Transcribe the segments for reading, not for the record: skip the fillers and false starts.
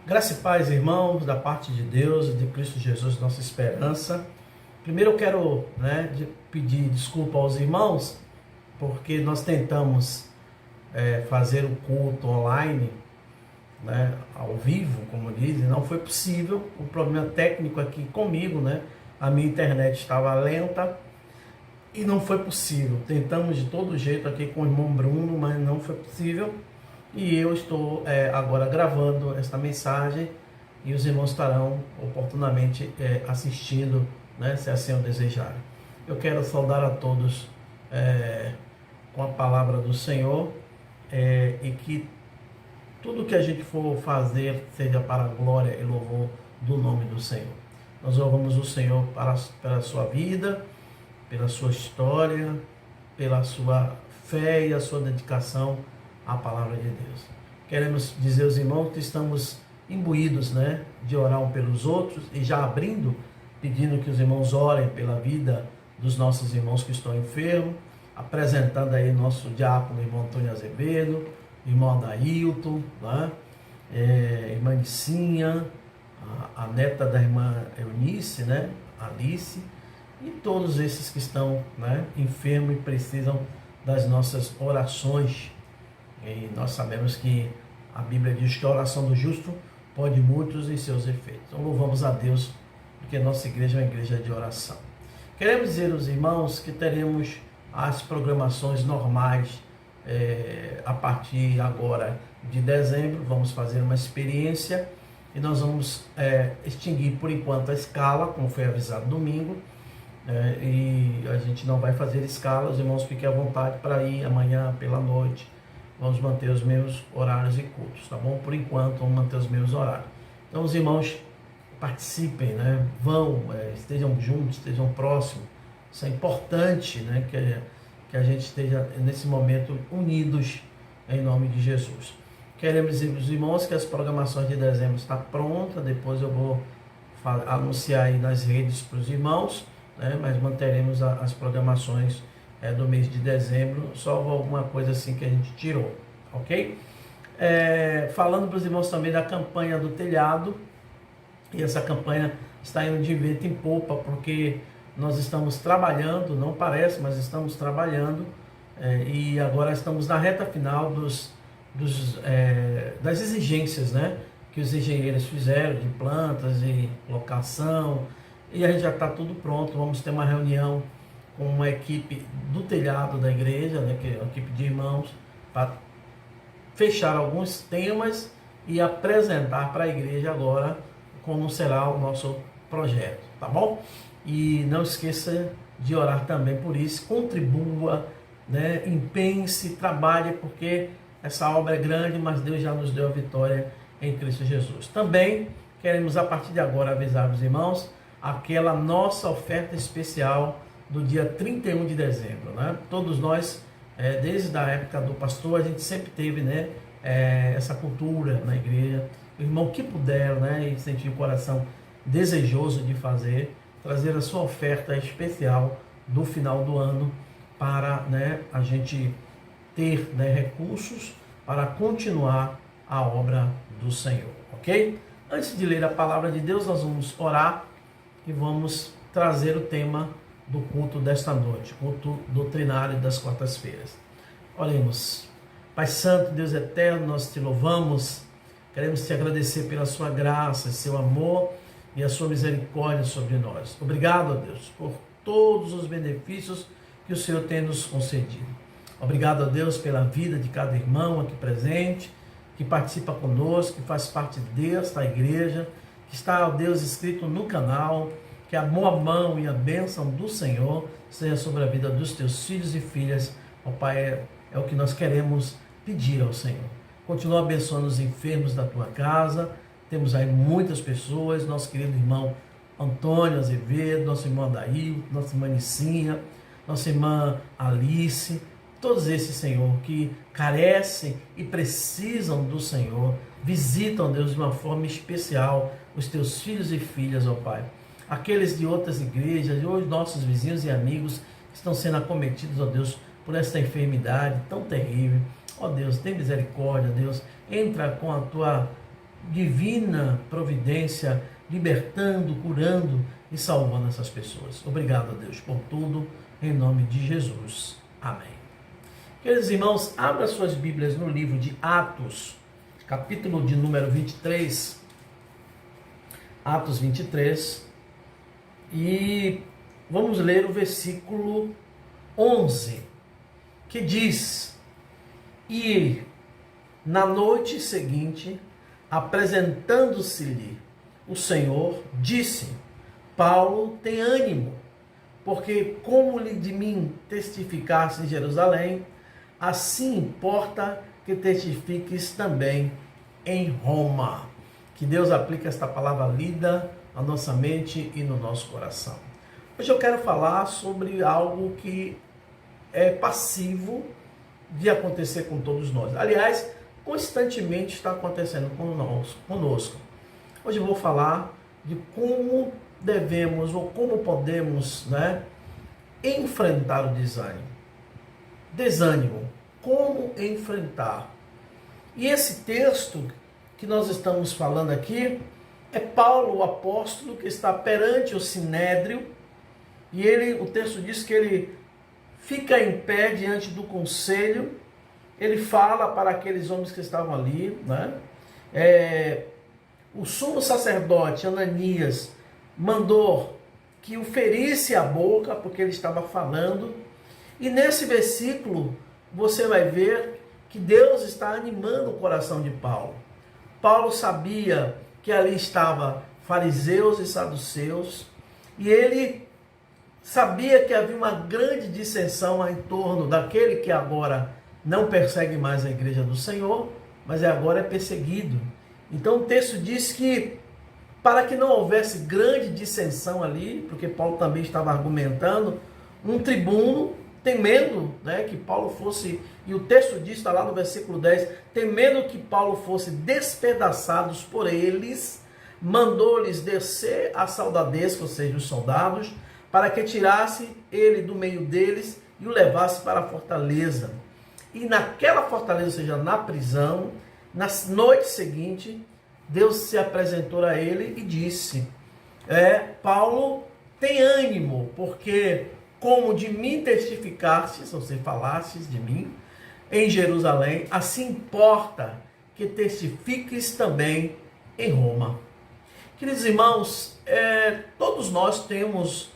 Graça e paz, irmãos, da parte de Deus e de Cristo Jesus, nossa esperança. Primeiro eu quero pedir desculpa aos irmãos, porque nós tentamos fazer o culto online, ao vivo, como dizem, não foi possível. O problema técnico aqui comigo, a minha internet estava lenta e não foi possível. Tentamos de todo jeito aqui com o irmão Bruno, mas não foi possível. E eu estou agora gravando esta mensagem e os irmãos estarão oportunamente assistindo, se assim o desejarem. Eu quero saudar a todos com a palavra do Senhor e que tudo que a gente for fazer seja para a glória e louvor do nome do Senhor. Nós louvamos o Senhor pela sua vida, pela sua história, pela sua fé e a sua dedicação à palavra de Deus. Queremos dizer aos irmãos que estamos imbuídos, de orar um pelos outros e já abrindo, pedindo que os irmãos orem pela vida dos nossos irmãos que estão enfermos, apresentando aí nosso diácono, irmão Antônio Azevedo, irmão Adailton, irmã Nicinha, a neta da irmã Eunice, Alice, e todos esses que estão enfermos e precisam das nossas orações. E nós sabemos que a Bíblia diz que a oração do justo pode muitos em seus efeitos. Então louvamos a Deus, porque nossa igreja é uma igreja de oração. Queremos dizer aos irmãos que teremos as programações normais a partir agora de dezembro. Vamos fazer uma experiência e nós vamos extinguir por enquanto a escala, como foi avisado domingo. E a gente não vai fazer escala. Os irmãos fiquem à vontade para ir amanhã pela noite. Vamos manter os mesmos horários e cultos, tá bom? Por enquanto, vamos manter os mesmos horários. Então, os irmãos participem, vão, estejam juntos, estejam próximos. Isso é importante, que a gente esteja, nesse momento, unidos em nome de Jesus. Queremos dizer para os irmãos que as programações de dezembro estão prontas. Depois eu vou anunciar aí nas redes para os irmãos, mas manteremos as programações do mês de dezembro, salvo alguma coisa assim que a gente tirou, ok? Falando para os irmãos também da campanha do telhado, e essa campanha está indo de vento em popa, porque nós estamos trabalhando, não parece, mas estamos trabalhando, e agora estamos na reta final das exigências, que os engenheiros fizeram de plantas e locação, e a gente já está tudo pronto. Vamos ter uma reunião com uma equipe do telhado da igreja, que é uma equipe de irmãos, para fechar alguns temas e apresentar para a igreja agora como será o nosso projeto, tá bom? E não esqueça de orar também por isso, contribua, empenhe-se, trabalhe, porque essa obra é grande, mas Deus já nos deu a vitória em Cristo Jesus. Também queremos a partir de agora avisar os irmãos aquela nossa oferta especial do dia 31 de dezembro. Todos nós, desde a época do pastor, a gente sempre teve essa cultura na igreja. O irmão que puder, e sentir o coração desejoso de trazer a sua oferta especial do final do ano para a gente ter recursos para continuar a obra do Senhor, ok? Antes de ler a palavra de Deus, nós vamos orar e vamos trazer o tema do culto desta noite, culto doutrinário das quartas-feiras. Oremos. Pai Santo, Deus eterno, nós te louvamos, queremos te agradecer pela sua graça, seu amor e a sua misericórdia sobre nós. Obrigado, Deus, por todos os benefícios que o Senhor tem nos concedido. Obrigado, Deus, pela vida de cada irmão aqui presente, que participa conosco, que faz parte desta igreja, que está, ó Deus, escrito no canal. Que a boa mão e a bênção do Senhor seja sobre a vida dos teus filhos e filhas. Ó Pai, é o que nós queremos pedir ao Senhor. Continua abençoando os enfermos da tua casa. Temos aí muitas pessoas, nosso querido irmão Antônio Azevedo, nosso irmão Adail, nossa irmã Nicinha, nossa irmã Alice, todos esses, Senhor, que carecem e precisam do Senhor. Visitam, Deus, de uma forma especial os teus filhos e filhas, ó Pai. Aqueles de outras igrejas, ou os nossos vizinhos e amigos que estão sendo acometidos, ó Deus, por esta enfermidade tão terrível. Ó Deus, tem misericórdia, Deus, entra com a tua divina providência, libertando, curando e salvando essas pessoas. Obrigado a Deus por tudo, em nome de Jesus. Amém. Queridos irmãos, abra suas Bíblias no livro de Atos, capítulo de número 23, Atos 23, e vamos ler o versículo 11, que diz: E na noite seguinte, apresentando-se-lhe o Senhor, disse: Paulo, tem ânimo, porque como lhe de mim testificaste em Jerusalém, assim importa que testifiques também em Roma. Que Deus aplique esta palavra lida na nossa mente e no nosso coração. Hoje eu quero falar sobre algo que é passivo de acontecer com todos nós. Aliás, constantemente está acontecendo conosco. Hoje eu vou falar de como devemos ou como podemos, enfrentar o desânimo. Desânimo, como enfrentar? E esse texto que nós estamos falando aqui é Paulo, o apóstolo, que está perante o Sinédrio, e o texto diz que ele fica em pé diante do conselho. Ele fala para aqueles homens que estavam ali, o sumo sacerdote Ananias mandou que o ferisse a boca, porque ele estava falando. E nesse versículo você vai ver que Deus está animando o coração de Paulo. Paulo sabia que ali estavam fariseus e saduceus, e ele sabia que havia uma grande dissensão em torno daquele que agora não persegue mais a igreja do Senhor, mas agora é perseguido. Então o texto diz que, para que não houvesse grande dissensão ali, porque Paulo também estava argumentando, um tribuno, temendo que Paulo fosse, e o texto diz, está lá no versículo 10, temendo que Paulo fosse despedaçados por eles, mandou-lhes descer a saudadesca, ou seja, os soldados, para que tirasse ele do meio deles e o levasse para a fortaleza. E naquela fortaleza, ou seja, na prisão, na noite seguinte, Deus se apresentou a ele e disse: Paulo, tem ânimo, porque como de mim testificastes, ou seja, falastes de mim, em Jerusalém, assim importa que testifiques também em Roma. Queridos irmãos, todos nós temos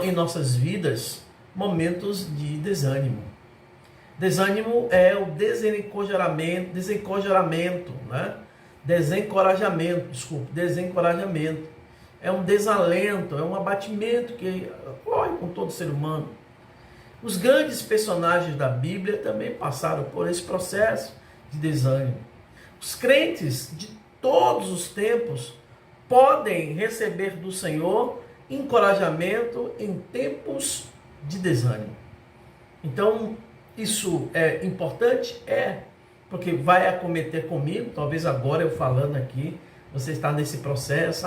em nossas vidas momentos de desânimo. Desânimo é o desencorajamento. É um desalento, é um abatimento que ocorre com todo ser humano. Os grandes personagens da Bíblia também passaram por esse processo de desânimo. Os crentes de todos os tempos podem receber do Senhor encorajamento em tempos de desânimo. Então, isso é importante? Porque vai acometer comigo, talvez agora eu falando aqui, você está nesse processo,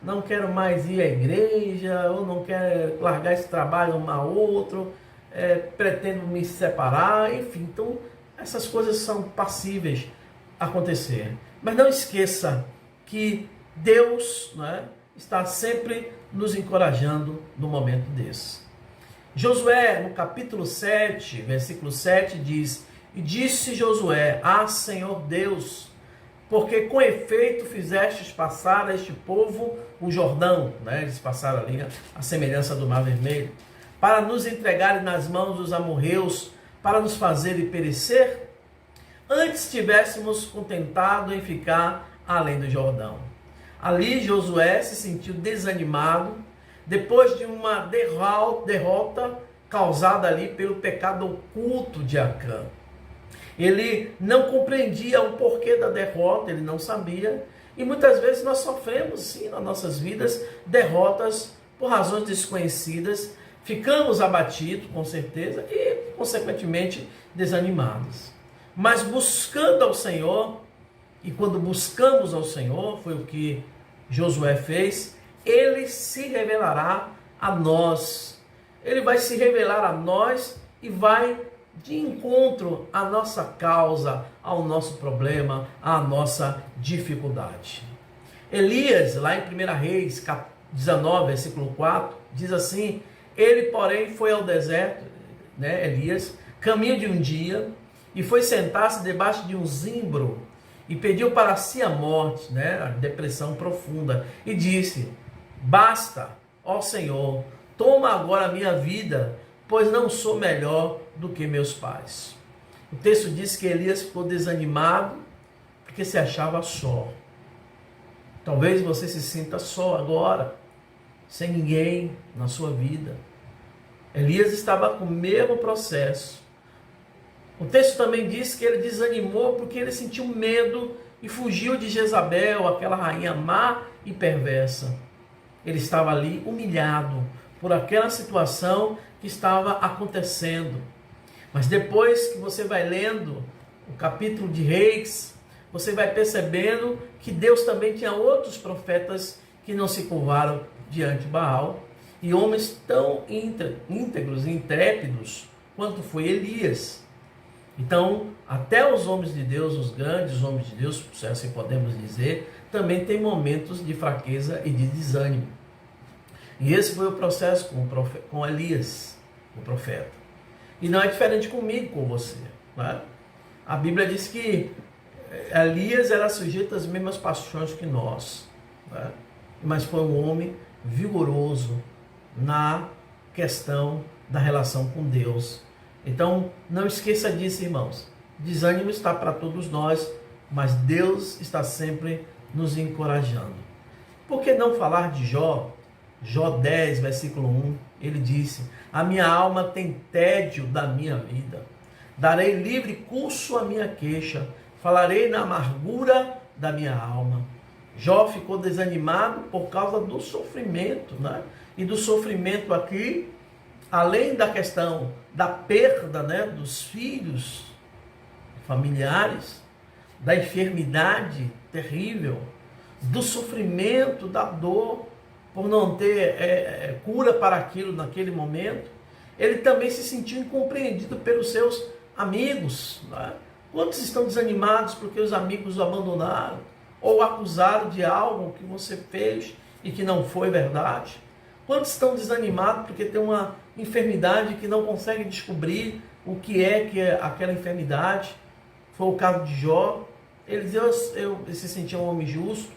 não quero mais ir à igreja, ou não quero largar esse trabalho a outro, pretendo me separar, enfim. Então, essas coisas são passíveis a acontecer. Mas não esqueça que Deus está sempre nos encorajando no momento desse. Josué, no capítulo 7, versículo 7, diz: E disse Josué: Senhor Deus, porque com efeito fizestes passar a este povo o Jordão, eles passaram ali a semelhança do Mar Vermelho, para nos entregarem nas mãos dos amorreus, para nos fazerem perecer, antes tivéssemos contentado em ficar além do Jordão. Ali Josué se sentiu desanimado, depois de uma derrota causada ali pelo pecado oculto de Acã. Ele não compreendia o porquê da derrota, ele não sabia. E muitas vezes nós sofremos, sim, nas nossas vidas, derrotas por razões desconhecidas. Ficamos abatidos, com certeza, e, consequentemente, desanimados. Mas buscando ao Senhor, e quando buscamos ao Senhor, foi o que Josué fez, ele se revelará a nós. Ele vai se revelar a nós e vai de encontro à nossa causa, ao nosso problema, à nossa dificuldade. Elias, lá em 1 Reis, 19, versículo 4, diz assim: ele, porém, foi ao deserto, Elias, caminho de um dia, e foi sentar-se debaixo de um zimbro, e pediu para si a morte, a depressão profunda, e disse: basta, ó Senhor, toma agora a minha vida, pois não sou melhor do que meus pais. O texto diz que Elias ficou desanimado, porque se achava só. Talvez você se sinta só agora, sem ninguém na sua vida. Elias estava com o mesmo processo. O texto também diz que ele desanimou porque ele sentiu medo e fugiu de Jezabel, aquela rainha má e perversa. Ele estava ali humilhado por aquela situação que estava acontecendo. Mas depois que você vai lendo o capítulo de Reis, você vai percebendo que Deus também tinha outros profetas que não se curvaram diante de Baal, e homens tão íntegros e intrépidos quanto foi Elias. Então, até os homens de Deus, os grandes homens de Deus, se assim podemos dizer, também tem momentos de fraqueza e de desânimo. E esse foi o processo com Elias, o profeta. E não é diferente comigo, com você. A Bíblia diz que Elias era sujeito às mesmas paixões que nós, mas foi um homem vigoroso na questão da relação com Deus. Então, não esqueça disso, irmãos. Desânimo está para todos nós, mas Deus está sempre nos encorajando. Por que não falar de Jó? Jó 10, versículo 1, ele disse: a minha alma tem tédio da minha vida. Darei livre curso à minha queixa. Falarei na amargura da minha alma. Jó ficou desanimado por causa do sofrimento, E do sofrimento aqui, além da questão da perda, dos filhos familiares, da enfermidade terrível, do sofrimento, da dor, por não ter cura para aquilo naquele momento, ele também se sentiu incompreendido pelos seus amigos. Quantos estão desanimados porque os amigos o abandonaram, ou acusaram de algo que você fez e que não foi verdade? Quantos estão desanimados porque tem uma enfermidade que não consegue descobrir o que é aquela enfermidade? Foi o caso de Jó. Ele se sentia um homem justo.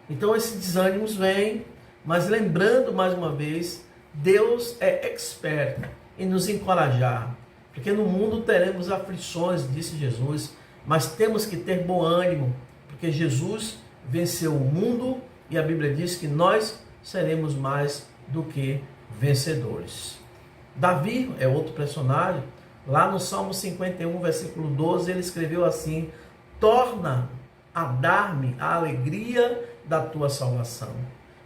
Então esses desânimos vêm, mas lembrando mais uma vez, Deus é expert em nos encorajar. Porque no mundo teremos aflições, disse Jesus, mas temos que ter bom ânimo, porque Jesus venceu o mundo e a Bíblia diz que nós seremos mais do que vencedores. Davi é outro personagem. Lá no Salmo 51, versículo 12, ele escreveu assim: torna a dar-me a alegria da tua salvação.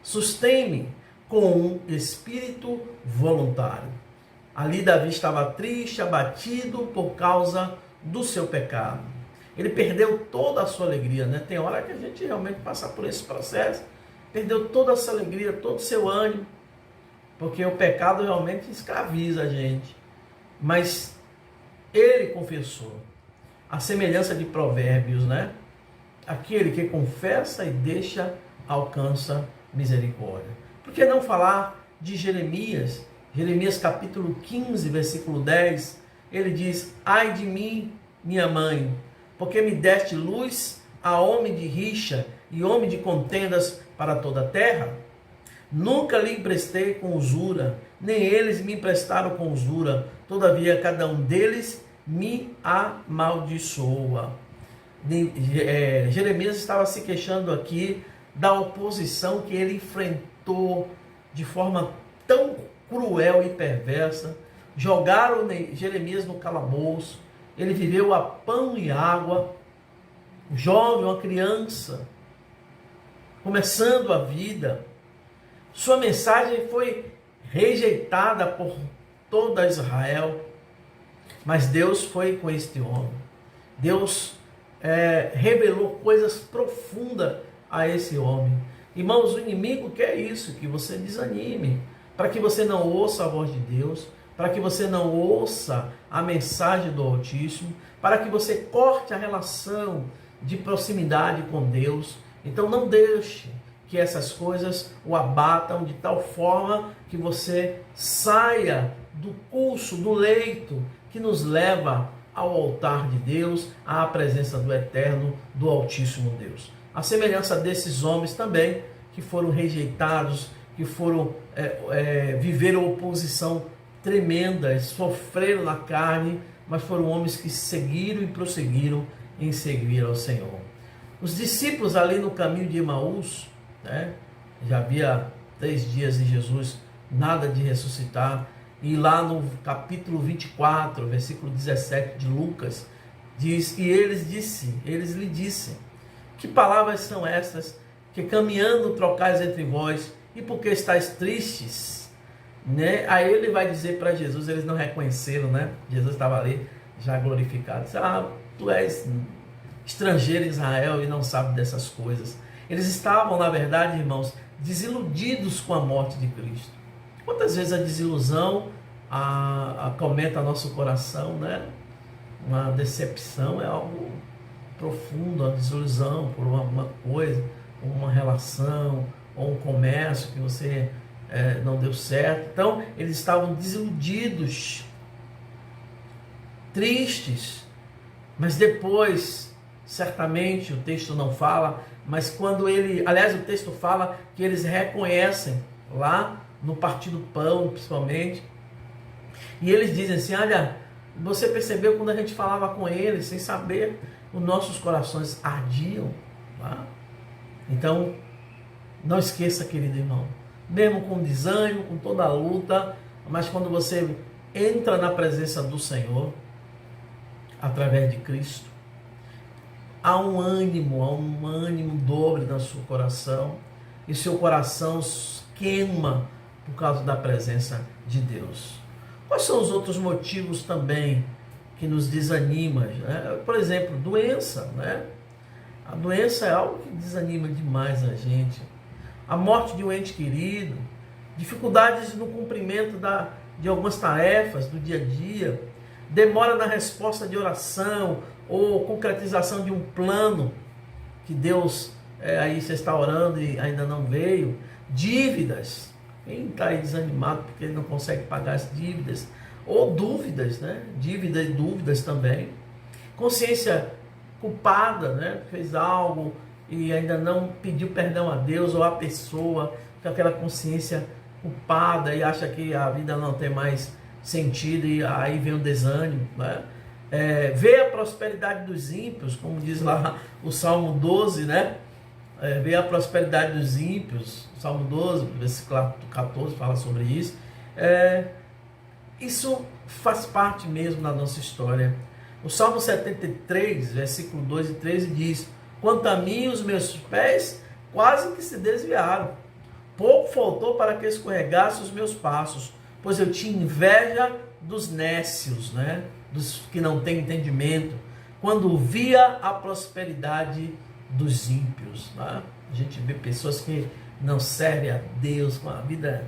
Sustém-me com um espírito voluntário. Ali Davi estava triste, abatido por causa do seu pecado. Ele perdeu toda a sua alegria, Tem hora que a gente realmente passa por esse processo. Perdeu toda a sua alegria, todo o seu ânimo, porque o pecado realmente escraviza a gente. Mas ele confessou, a semelhança de Provérbios, Aquele que confessa e deixa, alcança misericórdia. Por que não falar de Jeremias? Jeremias capítulo 15, versículo 10, ele diz: ai de mim, minha mãe, porque me deste luz a homem de rixa e homem de contendas para toda a terra? Nunca lhe emprestei com usura, nem eles me emprestaram com usura, todavia cada um deles me amaldiçoa. Jeremias estava se queixando aqui da oposição que ele enfrentou de forma tão cruel e perversa. Jogaram Jeremias no calabouço, ele viveu a pão e água, um jovem, uma criança, começando a vida. Sua mensagem foi rejeitada por toda Israel, mas Deus foi com este homem. Deus revelou coisas profundas a esse homem. Irmãos, o inimigo quer isso, que você desanime, para que você não ouça a voz de Deus, para que você não ouça a mensagem do Altíssimo, para que você corte a relação de proximidade com Deus. Então não deixe que essas coisas o abatam de tal forma que você saia do curso, do leito que nos leva ao altar de Deus, à presença do Eterno, do Altíssimo Deus. A semelhança desses homens também, que foram rejeitados, que foram viveram oposição tremenda, sofreram na carne, mas foram homens que seguiram e prosseguiram em seguir ao Senhor. Os discípulos ali no caminho de Emaús, né, já havia 3 dias de Jesus, nada de ressuscitar, e lá no capítulo 24, versículo 17 de Lucas, diz, e eles lhe disse, que palavras são essas, que caminhando trocais entre vós, e porque estáis tristes, né? Aí ele vai dizer para Jesus, eles não reconheceram, né? Jesus estava ali, já glorificado, disse, tu és estrangeiro em Israel e não sabe dessas coisas. Eles estavam, na verdade, irmãos, desiludidos com a morte de Cristo. Quantas vezes a desilusão acometa nosso coração, né? Uma decepção é algo profundo, a desilusão por alguma coisa, uma relação, ou um comércio que você não deu certo. Então, eles estavam desiludidos, tristes, mas depois, certamente, o texto não fala, mas quando o texto fala que eles reconhecem lá no partir do pão, principalmente, e eles dizem assim, olha, você percebeu quando a gente falava com eles, sem saber, os nossos corações ardiam, tá? Então, não esqueça, querido irmão, mesmo com desânimo, com toda a luta, mas quando você entra na presença do Senhor, através de Cristo, há um ânimo dobre no seu coração, e seu coração queima por causa da presença de Deus. Quais são os outros motivos também que nos desanimam, né? Por exemplo, doença, né? A doença é algo que desanima demais a gente. A morte de um ente querido, dificuldades no cumprimento de algumas tarefas do dia a dia, demora na resposta de oração ou concretização de um plano que Deus, aí você está orando e ainda não veio, dívidas, quem está aí desanimado porque não consegue pagar as dívidas, ou dúvidas, né? Dívidas e dúvidas também, consciência culpada, né? Fez algo e ainda não pediu perdão a Deus ou a pessoa, com aquela consciência culpada e acha que a vida não tem mais sentido, e aí vem o desânimo, né? Vê a prosperidade dos ímpios, como diz lá o Salmo 12, né? Vê a prosperidade dos ímpios, o Salmo 12, versículo 14 fala sobre isso. Isso faz parte mesmo da nossa história. O Salmo 73, versículo 2 e 13 diz, quanto a mim, os meus pés quase que se desviaram, pouco faltou para que escorregasse os meus passos, pois eu tinha inveja dos nécios, né? Dos que não têm entendimento, quando via a prosperidade dos ímpios, né? A gente vê pessoas que não servem a Deus, com a vida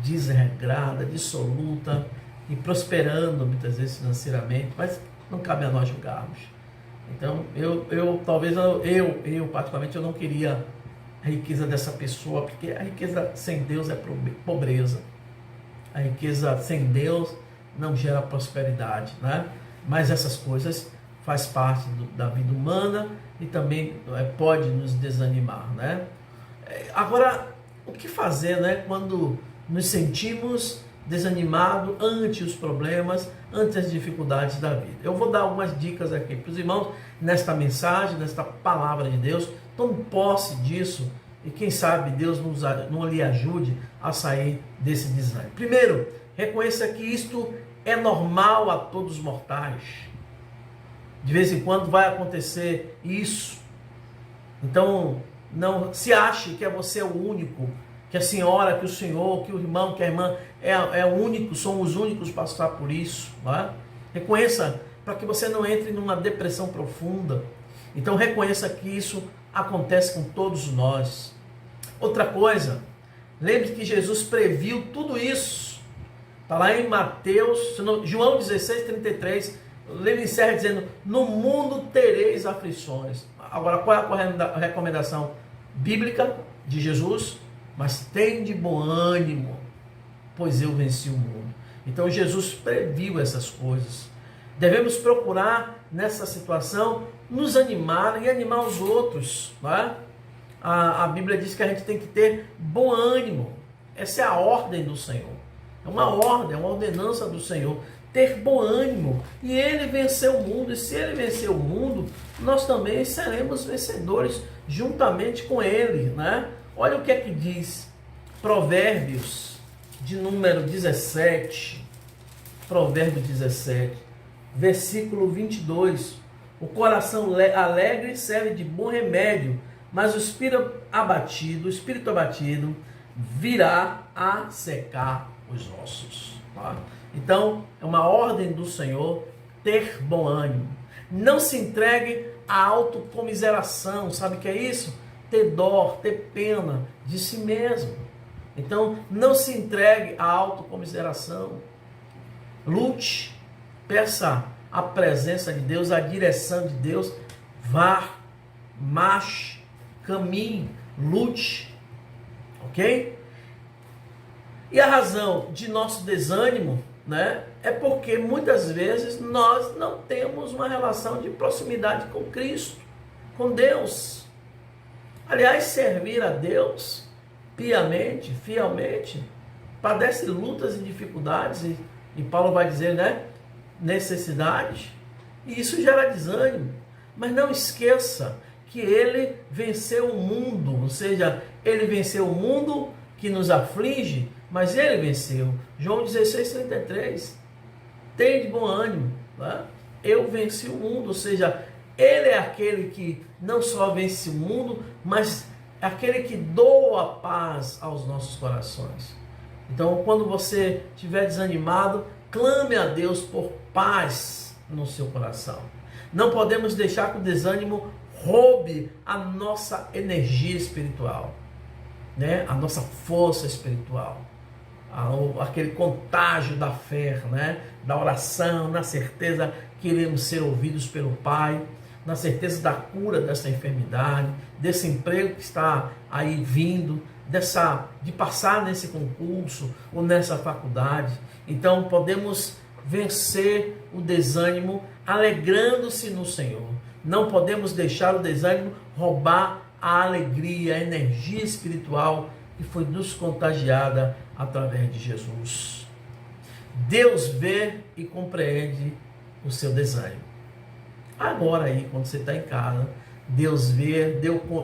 desregrada, dissoluta e prosperando muitas vezes financeiramente, mas não cabe a nós julgarmos. Então, eu particularmente, eu não queria a riqueza dessa pessoa, porque a riqueza sem Deus é pobreza. A riqueza sem Deus não gera prosperidade, né? Mas essas coisas faz parte da vida humana e também pode nos desanimar, né? Agora, o que fazer, né, quando nos sentimos desanimados ante os problemas, ante as dificuldades da vida? Eu vou dar algumas dicas aqui para os irmãos nesta mensagem, nesta palavra de Deus. Tome posse disso e quem sabe Deus não lhe ajude a sair desse desânimo. Primeiro, reconheça que isto é normal a todos os mortais. De vez em quando vai acontecer isso. Então, não se ache que você é o único, que a senhora, que o senhor, que o irmão, que a irmã é o único, somos os únicos a passar por isso. Não é? Reconheça, para que você não entre numa depressão profunda. Então, reconheça que isso acontece com todos nós. Outra coisa, lembre que Jesus previu tudo isso Está lá em Mateus, João 16:33, ele encerra dizendo: no mundo tereis aflições. Agora, qual é a recomendação bíblica de Jesus? Mas tem de bom ânimo, pois eu venci o mundo. Então Jesus previu essas coisas. Devemos procurar nessa situação nos animar e animar os outros, não é? A Bíblia diz que a gente tem que ter bom ânimo. Essa é a ordem do Senhor. É uma ordem, é uma ordenança do Senhor. Ter bom ânimo. E Ele venceu o mundo. E se Ele venceu o mundo, nós também seremos vencedores juntamente com Ele, né? Olha o que é que diz Provérbios de número 17. Provérbios 17, versículo 22. O coração alegre serve de bom remédio, mas o espírito abatido virá a secar os ossos. Tá? Então, é uma ordem do Senhor ter bom ânimo. Não se entregue à autocomiseração. Sabe o que é isso? Ter dó, ter pena de si mesmo. Então, não se entregue à autocomiseração. Lute, peça a presença de Deus, a direção de Deus. Vá, marche, caminhe, lute. Ok? E a razão de nosso desânimo, né, é porque muitas vezes nós não temos uma relação de proximidade com Cristo, com Deus. Aliás, servir a Deus piamente, fielmente, padece lutas e dificuldades, e Paulo vai dizer, né, necessidades, e isso gera desânimo. Mas não esqueça que Ele venceu o mundo, ou seja, Ele venceu o mundo que nos aflige, mas Ele venceu. João 16:33, tem de bom ânimo, né? Eu venci o mundo, ou seja, Ele é aquele que não só vence o mundo, mas é aquele que doa paz aos nossos corações. Então, quando você estiver desanimado, clame a Deus por paz no seu coração. Não podemos deixar que o desânimo roube a nossa energia espiritual, né? A nossa força espiritual, aquele contágio da fé, né? Da oração, na certeza que iremos ser ouvidos pelo Pai, na certeza da cura dessa enfermidade, desse emprego que está aí vindo, de passar nesse concurso ou nessa faculdade. Então podemos vencer o desânimo alegrando-se no Senhor. Não podemos deixar o desânimo roubar a alegria, a energia espiritual que foi nos contagiada através de Jesus. Deus vê e compreende o seu desânimo. Agora aí, quando você está em casa, Deus vê,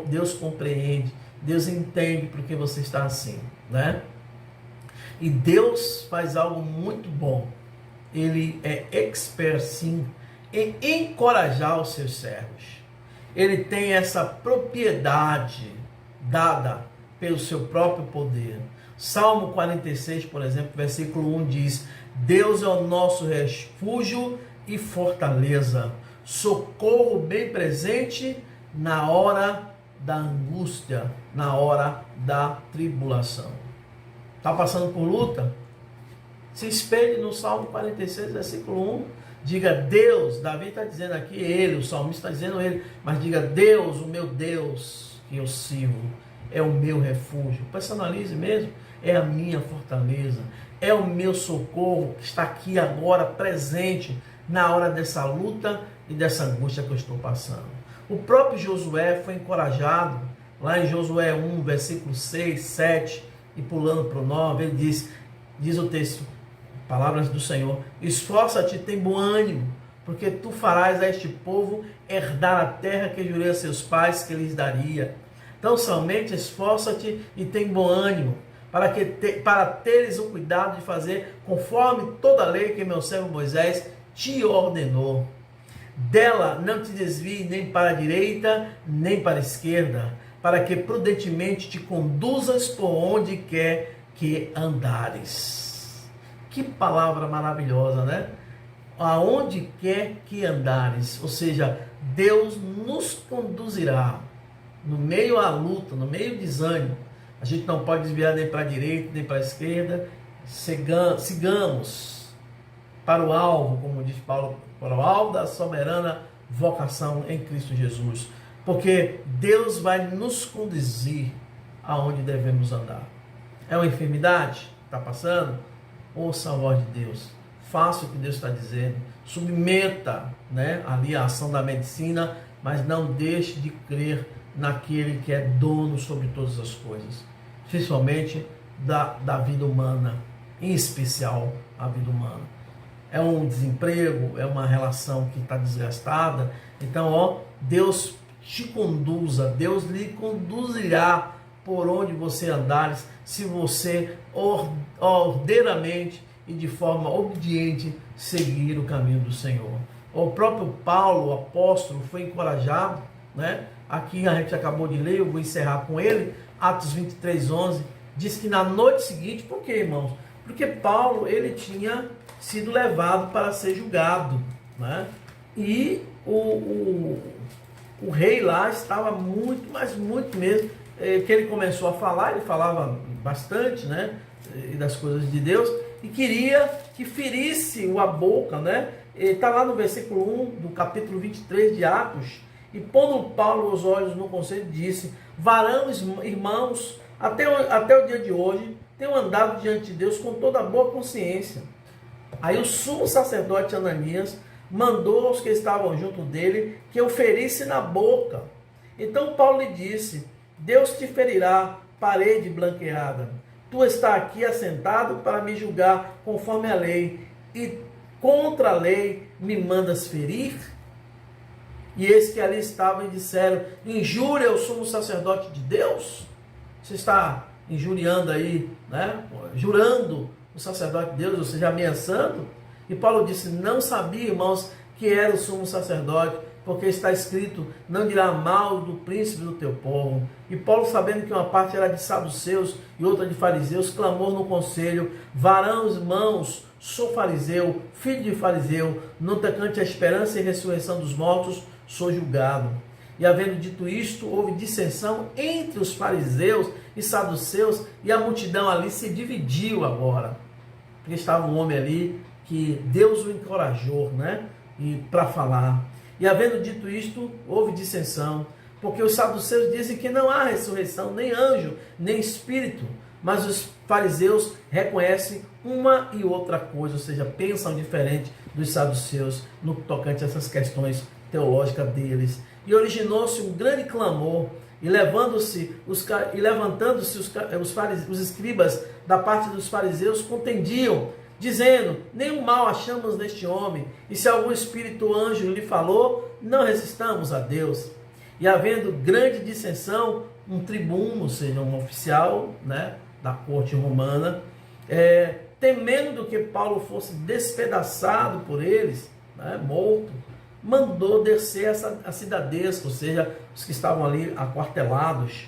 Deus compreende, Deus entende porque você está assim, né? E Deus faz algo muito bom. Ele é expert, sim, em encorajar os seus servos. Ele tem essa propriedade dada pelo seu próprio poder. Salmo 46, por exemplo, versículo 1 diz: Deus é o nosso refúgio e fortaleza, socorro bem presente na hora da angústia, na hora da tribulação. Está passando por luta? Se espelhe no Salmo 46, versículo 1. Diga: Deus, Davi está dizendo aqui, ele, o salmista está dizendo ele, mas diga: Deus, o meu Deus que eu sirvo, é o meu refúgio. Personalize mesmo, é a minha fortaleza, é o meu socorro que está aqui agora, presente, na hora dessa luta e dessa angústia que eu estou passando. O próprio Josué foi encorajado, lá em Josué 1, versículo 6, 7, e pulando para o 9, ele diz o texto, palavras do Senhor: esforça-te, tem bom ânimo, porque tu farás a este povo herdar a terra que jurei a seus pais que lhes daria. Então, somente esforça-te e tem bom ânimo, para teres o cuidado de fazer conforme toda a lei que meu servo Moisés te ordenou. Dela não te desvie nem para a direita, nem para a esquerda, para que prudentemente te conduzas por onde quer que andares. Que palavra maravilhosa, né? Aonde quer que andares, ou seja, Deus nos conduzirá no meio à luta, no meio do desânimo. A gente não pode desviar nem para a direita, nem para a esquerda. sigamos para o alvo, como diz Paulo, para o alvo da soberana vocação em Cristo Jesus, porque Deus vai nos conduzir aonde devemos andar. É uma enfermidade? Está passando? Ouça a voz de Deus, faça o que Deus está dizendo, submeta, né, ali a ação da medicina, mas não deixe de crer naquele que é dono sobre todas as coisas, principalmente da vida humana, em especial a vida humana. É um desemprego, é uma relação que está desgastada. Então, Deus te conduza, Deus lhe conduzirá por onde você andares, se você ordeiramente e de forma obediente seguir o caminho do Senhor. O próprio Paulo, o apóstolo, foi encorajado, né? Aqui a gente acabou de ler, eu vou encerrar com ele, Atos 23:11, diz que na noite seguinte, por quê, irmãos? Porque Paulo, ele tinha sido levado para ser julgado, né? E o rei lá estava muito, mas muito mesmo, que ele começou a falar, ele falava bastante, né, das coisas de Deus, e queria que ferisse a boca, né? Está lá no versículo 1 do capítulo 23 de Atos, e pondo Paulo os olhos no conselho, disse: varões, irmãos, até o dia de hoje, tenho andado diante de Deus com toda a boa consciência. Aí o sumo sacerdote Ananias mandou aos que estavam junto dele que eu ferisse na boca. Então Paulo lhe disse: Deus te ferirá, parede blanqueada. Tu está aqui assentado para me julgar conforme a lei, e contra a lei me mandas ferir? E eis que ali estavam e disseram: injúria o sumo sacerdote de Deus? Você está injuriando aí, né? Jurando o sacerdote de Deus, ou seja, ameaçando. E Paulo disse: não sabia, irmãos, que era o sumo sacerdote, porque está escrito: não dirá mal do príncipe do teu povo. E Paulo, sabendo que uma parte era de saduceus e outra de fariseus, clamou no conselho: varões, irmãos, sou fariseu, filho de fariseu, no tocante à esperança e ressurreição dos mortos, sou julgado. E havendo dito isto, houve dissensão entre os fariseus e saduceus, e a multidão ali se dividiu agora. Porque estava um homem ali que Deus o encorajou, né? E para falar. E havendo dito isto, houve dissensão, porque os saduceus dizem que não há ressurreição, nem anjo, nem espírito. Mas os fariseus reconhecem uma e outra coisa, ou seja, pensam diferente dos saduceus no tocante a essas questões teológicas deles. E originou-se um grande clamor, e levantando-se os escribas da parte dos fariseus contendiam, dizendo: nenhum mal achamos neste homem, e se algum espírito ou anjo lhe falou, não resistamos a Deus. E havendo grande dissensão, um tribuno, ou seja, um oficial, né, da corte romana, temendo que Paulo fosse despedaçado por eles, né, morto, mandou descer a cidadesca, ou seja, os que estavam ali aquartelados,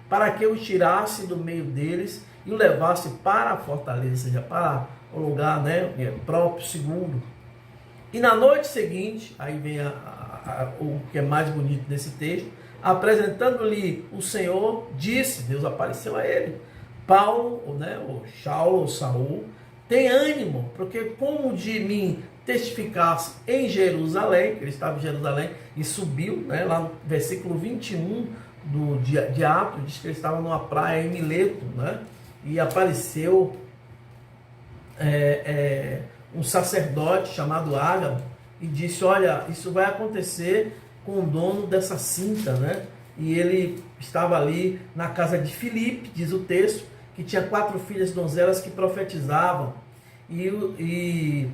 para que o tirasse do meio deles e o levasse para a fortaleza, ou seja, para o lugar, né, próprio, seguro. E na noite seguinte, aí vem o que é mais bonito desse texto, apresentando-lhe o Senhor, disse, Deus apareceu a ele: Paulo, né, ou Saulo, ou Saul, tem ânimo, porque como de mim testificasse em Jerusalém, ele estava em Jerusalém e subiu, né, lá no versículo 21 de Atos, diz que ele estava numa praia em Mileto, né, e apareceu um sacerdote chamado Ágabo e disse: olha, isso vai acontecer com o dono dessa cinta, né? E ele estava ali na casa de Filipe, diz o texto, que tinha 4 filhas donzelas que profetizavam. E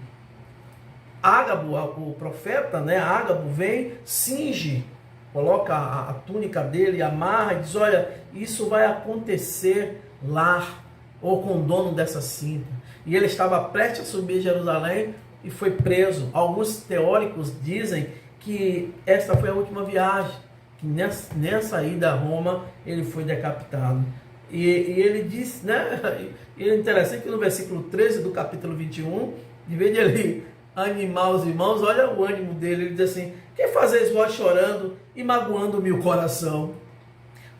Ágabo, o profeta, né, Ágabo vem, cinge, coloca a túnica dele, amarra e diz: olha, isso vai acontecer lá, ou com o dono dessa cinta. E ele estava prestes a subir a Jerusalém e foi preso. Alguns teóricos dizem que esta foi a última viagem, que nessa ida a Roma ele foi decapitado. E ele diz, né, e é interessante que no versículo 13 do capítulo 21, em vez de ele animar os irmãos, olha o ânimo dele, ele diz assim: que fazeis vós chorando e magoando-me o coração?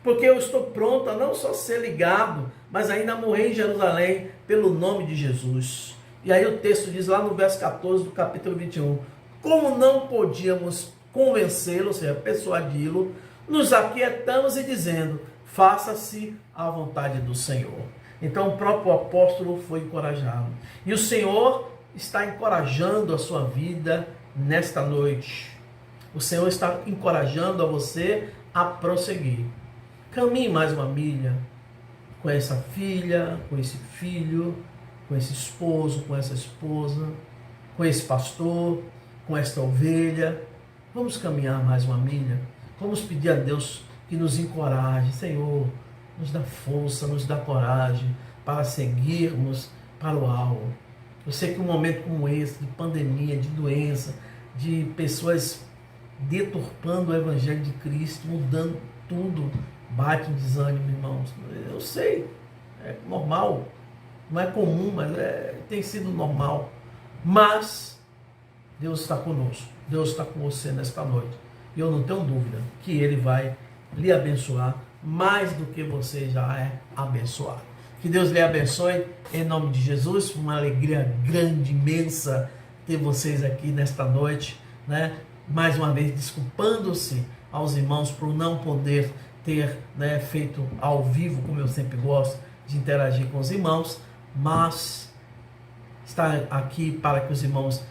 Porque eu estou pronto a não só ser ligado, mas ainda a morrer em Jerusalém, pelo nome de Jesus. E aí o texto diz lá no verso 14 do capítulo 21, como não podíamos convencê-lo, ou seja, persuadi-lo, nos aquietamos e dizendo, faça-se a vontade do Senhor. Então o próprio apóstolo foi encorajado. E o Senhor está encorajando a sua vida nesta noite. O Senhor está encorajando a você a prosseguir. Caminhe mais uma milha com essa filha, com esse filho, com esse esposo, com essa esposa, com esse pastor, com esta ovelha. Vamos caminhar mais uma milha. Vamos pedir a Deus que nos encoraje. Senhor, nos dá força, nos dá coragem para seguirmos para o alvo. Eu sei que um momento como esse, de pandemia, de doença, de pessoas deturpando o Evangelho de Cristo, mudando tudo, bate um desânimo, irmãos. Eu sei, é normal, não é comum, mas tem sido normal. Mas Deus está conosco, Deus está com você nesta noite. E eu não tenho dúvida que Ele vai lhe abençoar mais do que você já é abençoado. Que Deus lhe abençoe, em nome de Jesus. Uma alegria grande, imensa ter vocês aqui nesta noite, né? Mais uma vez, desculpando-se aos irmãos por não poder ter, né, feito ao vivo, como eu sempre gosto de interagir com os irmãos, mas está aqui para que os irmãos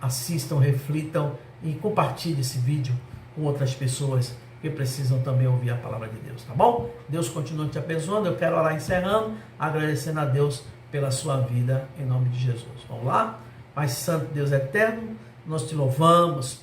assistam, reflitam e compartilhem esse vídeo com outras pessoas que precisam também ouvir a palavra de Deus, tá bom? Deus continue te abençoando. Eu quero orar encerrando, agradecendo a Deus pela sua vida, em nome de Jesus. Vamos lá? Pai Santo, Deus eterno, nós te louvamos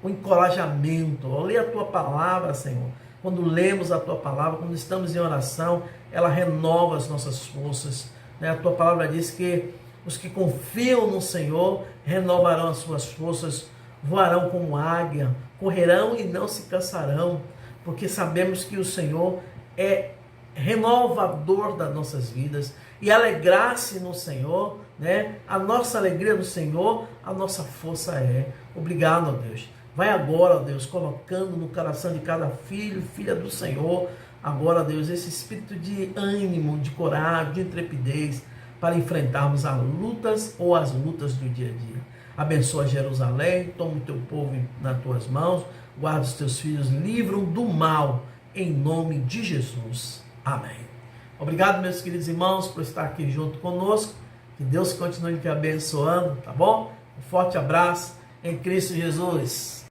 o encorajamento. Ao ler a tua palavra, Senhor, quando lemos a tua palavra, quando estamos em oração, ela renova as nossas forças, né? A tua palavra diz que os que confiam no Senhor renovarão as suas forças, voarão como águia, correrão e não se cansarão, porque sabemos que o Senhor é renovador das nossas vidas, e alegrar-se no Senhor, né? A nossa alegria no Senhor, a nossa força é. Obrigado, ó Deus. Vai agora, ó Deus, colocando no coração de cada filho, filha do Senhor, agora, ó Deus, esse espírito de ânimo, de coragem, de intrepidez, para enfrentarmos as lutas ou as lutas do dia a dia. Abençoa Jerusalém, toma o teu povo nas tuas mãos, guarda os teus filhos, livra-os do mal, em nome de Jesus. Amém. Obrigado, meus queridos irmãos, por estar aqui junto conosco. Que Deus continue te abençoando, tá bom? Um forte abraço em Cristo Jesus.